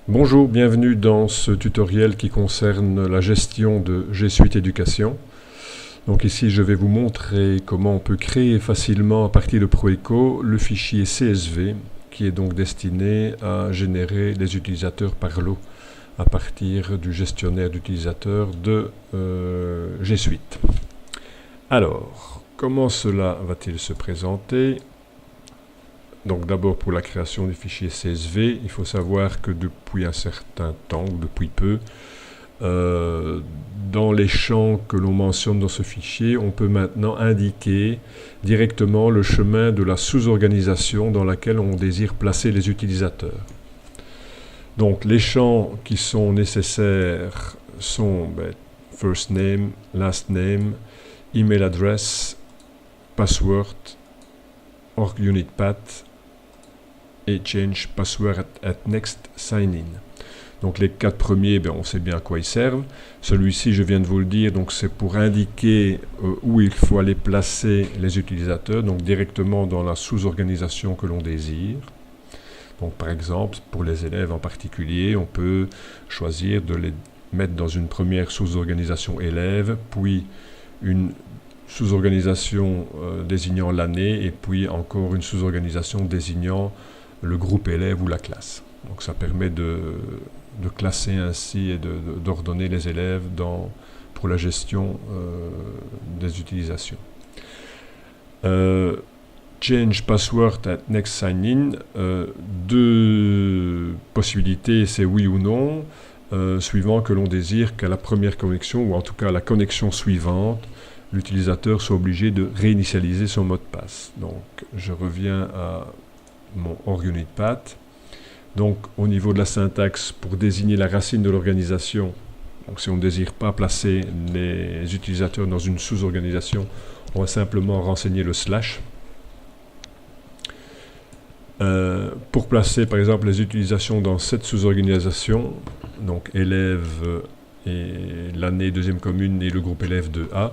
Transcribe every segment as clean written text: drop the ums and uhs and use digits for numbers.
Bonjour, bienvenue dans ce tutoriel qui concerne la gestion de G Suite Éducation. Donc ici je vais vous montrer comment on peut créer facilement à partir de Proeco le fichier CSV qui est donc destiné à générer les utilisateurs par lot à partir du gestionnaire d'utilisateurs de G Suite. Alors, comment cela va-t-il se présenter ? Donc d'abord pour la création du fichier CSV, il faut savoir que depuis un certain temps, ou depuis peu, dans les champs que l'on mentionne dans ce fichier, on peut maintenant indiquer directement le chemin de la sous-organisation dans laquelle on désire placer les utilisateurs. Donc les champs qui sont nécessaires sont first name, last name, email address, password, org unit path, et change password at next sign in. Donc les quatre premiers, on sait bien à quoi ils servent. Celui-ci, je viens de vous le dire, donc c'est pour indiquer où il faut aller placer les utilisateurs, donc directement dans la sous-organisation que l'on désire. Donc par exemple, pour les élèves en particulier, on peut choisir de les mettre dans une première sous-organisation élève, puis une sous-organisation désignant l'année, et puis encore une sous-organisation désignant le groupe élève ou la classe. Donc ça permet de classer ainsi et d'ordonner les élèves pour la gestion des utilisations. Change password at next sign in, deux possibilités, c'est oui ou non, suivant que l'on désire qu'à la première connexion, ou en tout cas à la connexion suivante, l'utilisateur soit obligé de réinitialiser son mot de passe. Donc je reviens à mon org unit path. Donc au niveau de la syntaxe, pour désigner la racine de l'organisation, donc si on ne désire pas placer les utilisateurs dans une sous-organisation, on va simplement renseigner le slash. Pour placer par exemple les utilisations dans cette sous-organisation, donc élève et l'année deuxième commune et le groupe élève 2A,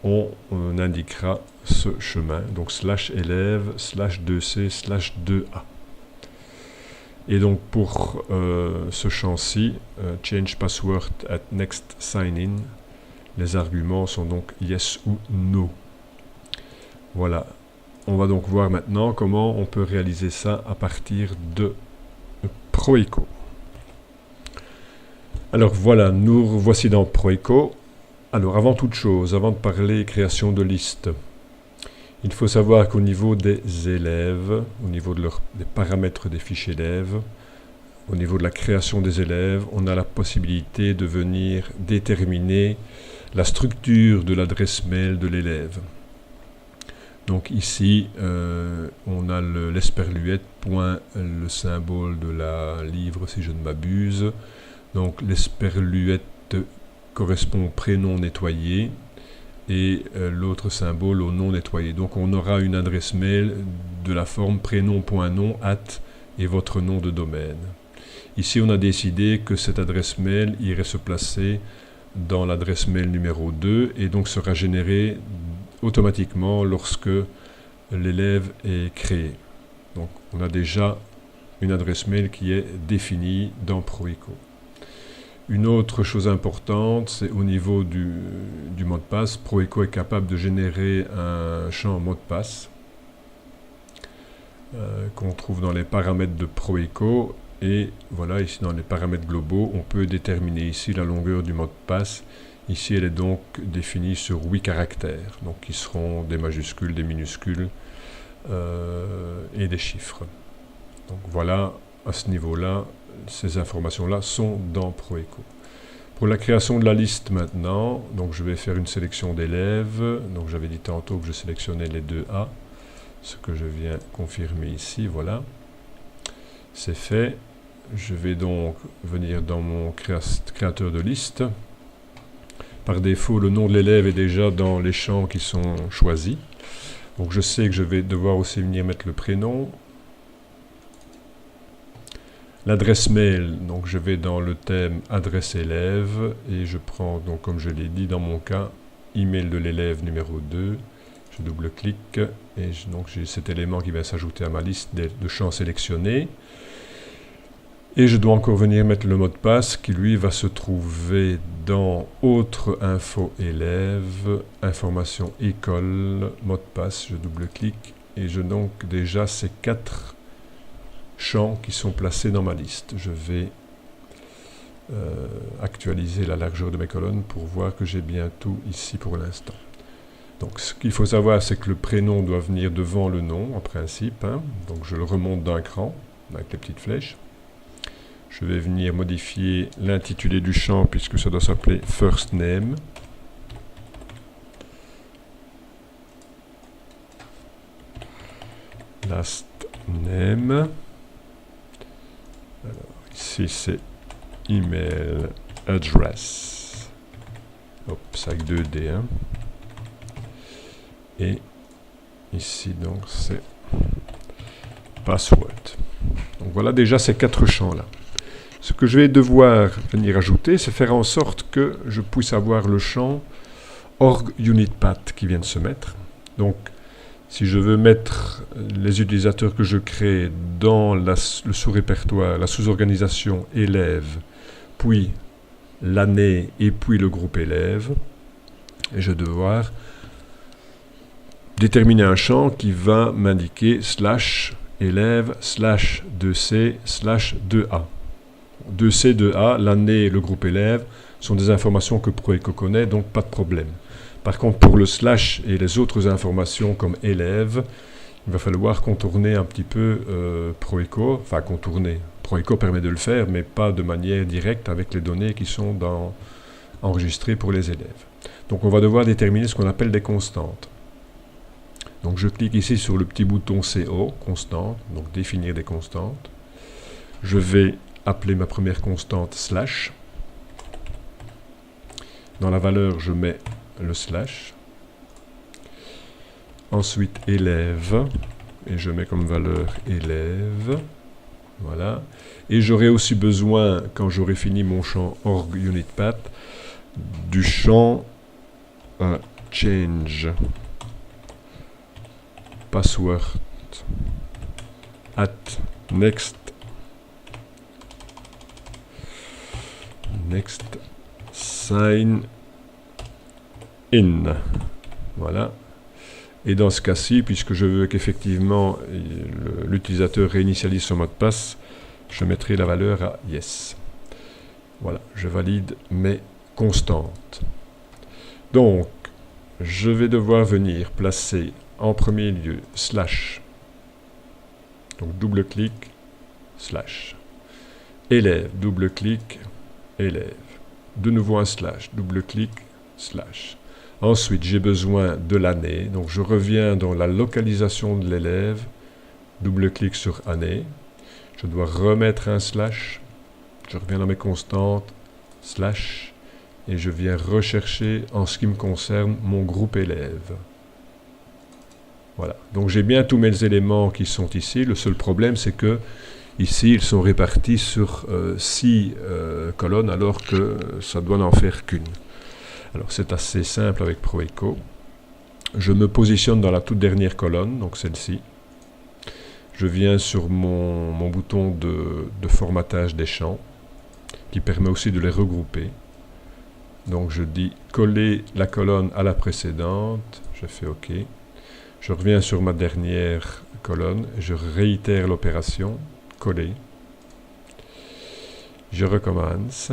on indiquera ce chemin, donc slash élève, slash 2C, slash 2A. Et donc pour ce champ-ci, change password at next sign in, les arguments sont donc yes ou no. Voilà. On va donc voir maintenant comment on peut réaliser ça à partir de Proeco. Alors voilà, nous voici dans Proeco. Alors avant toute chose, avant de parler création de liste, il faut savoir qu'au niveau des élèves, au niveau des paramètres des fiches élèves, au niveau de la création des élèves, on a la possibilité de venir déterminer la structure de l'adresse mail de l'élève. Donc ici, on a l'esperluette, point, le symbole de la livre si je ne m'abuse. Donc l'esperluette correspond au prénom nettoyé et l'autre symbole au nom nettoyé. Donc on aura une adresse mail de la forme prénom.nom@ et votre nom de domaine. Ici on a décidé que cette adresse mail irait se placer dans l'adresse mail numéro 2 et donc sera générée automatiquement lorsque l'élève est créé. Donc on a déjà une adresse mail qui est définie dans Proeco. Une autre chose importante, c'est au niveau du mot de passe. Proeco est capable de générer un champ mot de passe qu'on trouve dans les paramètres de Proeco. Et voilà, ici dans les paramètres globaux, on peut déterminer ici la longueur du mot de passe. Ici, elle est donc définie sur 8 caractères, donc qui seront des majuscules, des minuscules et des chiffres. Donc voilà, à ce niveau-là, ces informations-là sont dans Proeco. Pour la création de la liste maintenant, donc je vais faire une sélection d'élèves. Donc j'avais dit tantôt que je sélectionnais les 2A, ce que je viens confirmer ici, voilà. C'est fait. Je vais donc venir dans mon créateur de liste. Par défaut, le nom de l'élève est déjà dans les champs qui sont choisis. Donc je sais que je vais devoir aussi venir mettre le prénom. L'adresse mail, donc je vais dans le thème adresse élève et je prends, donc comme je l'ai dit dans mon cas, email de l'élève numéro 2. Je double-clique et donc j'ai cet élément qui va s'ajouter à ma liste de champs sélectionnés. Et je dois encore venir mettre le mot de passe qui lui va se trouver dans autre info élève, information école, mot de passe, je double-clique et je donc déjà ces 4 champs qui sont placés dans ma liste. Je vais actualiser la largeur de mes colonnes pour voir que j'ai bien tout ici pour l'instant. Donc ce qu'il faut savoir, c'est que le prénom doit venir devant le nom en principe, hein. Donc je le remonte d'un cran avec les petites flèches. Je vais venir modifier l'intitulé du champ puisque ça doit s'appeler First Name. Last Name. Alors ici c'est Email Address. Hop, ça avec 2D. Hein. Et ici donc c'est Password. Donc voilà déjà ces 4 champs là. Ce que je vais devoir venir ajouter, c'est faire en sorte que je puisse avoir le champ org unit path qui vient de se mettre. Donc, si je veux mettre les utilisateurs que je crée dans le sous-répertoire, la sous-organisation élève, puis l'année et puis le groupe élève, et je vais devoir déterminer un champ qui va m'indiquer /élève /2c /2a. 2C, 2A, l'année et le groupe élève sont des informations que Proeco connaît, donc pas de problème. Par contre, pour le / et les autres informations comme élève, il va falloir contourner un petit peu Proeco, enfin contourner. Proeco permet de le faire, mais pas de manière directe avec les données qui sont enregistrées pour les élèves. Donc on va devoir déterminer ce qu'on appelle des constantes. Donc je clique ici sur le petit bouton CO, constante, donc définir des constantes. Je vais appeler ma première constante /. Dans la valeur, je mets le /. Ensuite, élève, et je mets comme valeur élève. Voilà. Et j'aurai aussi besoin, quand j'aurai fini mon champ org unit path, du champ change password at next sign in. Voilà. Et dans ce cas-ci, puisque je veux qu'effectivement l'utilisateur réinitialise son mot de passe, je mettrai la valeur à yes. Voilà, je valide mes constantes. Donc, je vais devoir venir placer en premier lieu /. Donc, double-clic, /. Élève, double-clic, élève. De nouveau un /, double-clic, /. Ensuite, j'ai besoin de l'année. Donc, je reviens dans la localisation de l'élève, double-clic sur année. Je dois remettre un /. Je reviens dans mes constantes, /. Et je viens rechercher, en ce qui me concerne, mon groupe élève. Voilà. Donc, j'ai bien tous mes éléments qui sont ici. Le seul problème, c'est que ici, ils sont répartis sur 6 colonnes, alors que ça doit n'en faire qu'une. Alors, c'est assez simple avec Proeco. Je me positionne dans la toute dernière colonne, donc celle-ci. Je viens sur mon bouton de formatage des champs, qui permet aussi de les regrouper. Donc, je dis coller la colonne à la précédente. Je fais OK. Je reviens sur ma dernière colonne. Je réitère l'opération. Coller. Je recommence.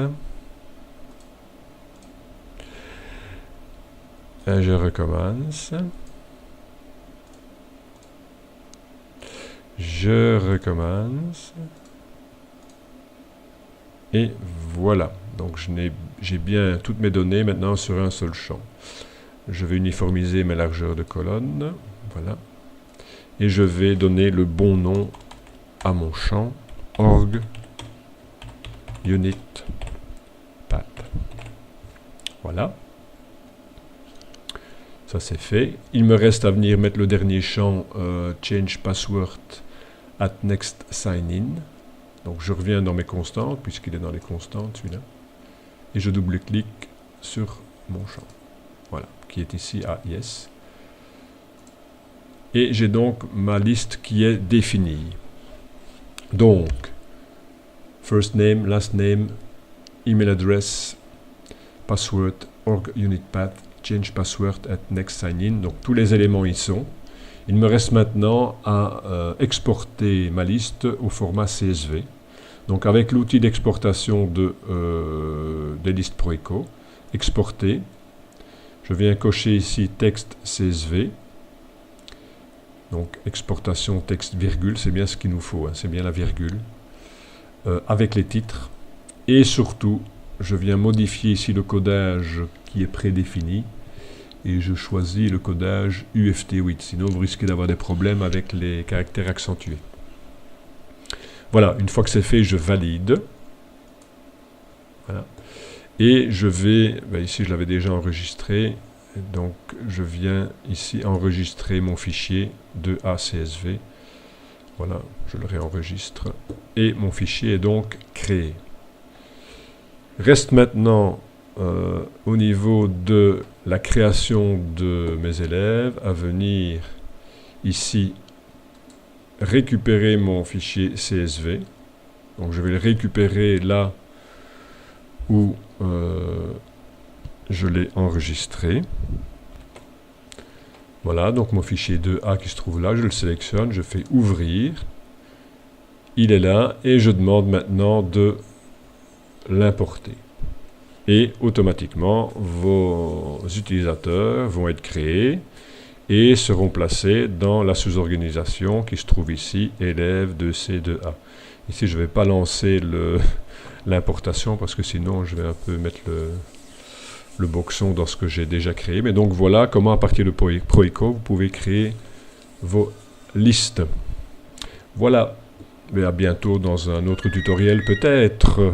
Et je recommence. Je recommence. Et voilà. Donc j'ai bien toutes mes données maintenant sur un seul champ. Je vais uniformiser mes largeurs de colonne. Voilà. Et je vais donner le bon nom à mon champ org unit path. Voilà. Ça c'est fait. Il me reste à venir mettre le dernier champ change password at next sign in. Donc je reviens dans mes constantes, puisqu'il est dans les constantes celui-là. Et je double-clique sur mon champ. Voilà, qui est ici à yes. Et j'ai donc ma liste qui est définie. Donc, first name, last name, email address, password, org unit path, change password at next sign in. Donc tous les éléments y sont. Il me reste maintenant à exporter ma liste au format CSV. Donc avec l'outil d'exportation des listes Proeco, exporter. Je viens cocher ici texte CSV. Donc exportation texte virgule, c'est bien ce qu'il nous faut, hein, c'est bien la virgule. Avec les titres. Et surtout, je viens modifier ici le codage qui est prédéfini. Et je choisis le codage UFT8. Sinon, vous risquez d'avoir des problèmes avec les caractères accentués. Voilà, une fois que c'est fait, je valide. Voilà. Et je vais, ici je l'avais déjà enregistré, donc je viens ici enregistrer mon fichier de ACSV. Voilà, je le réenregistre. Et mon fichier est donc créé. Reste maintenant au niveau de la création de mes élèves à venir ici récupérer mon fichier CSV. Donc je vais le récupérer là où je l'ai enregistré. Voilà, donc mon fichier 2A qui se trouve là, je le sélectionne, je fais ouvrir. Il est là et je demande maintenant de l'importer. Et automatiquement, vos utilisateurs vont être créés et seront placés dans la sous-organisation qui se trouve ici, élève 2C, 2A. Ici, je ne vais pas lancer l'importation parce que sinon, je vais un peu mettre le boxon dans ce que j'ai déjà créé. Mais donc voilà comment, à partir de Proeco, vous pouvez créer vos listes. Voilà, et à bientôt dans un autre tutoriel peut-être.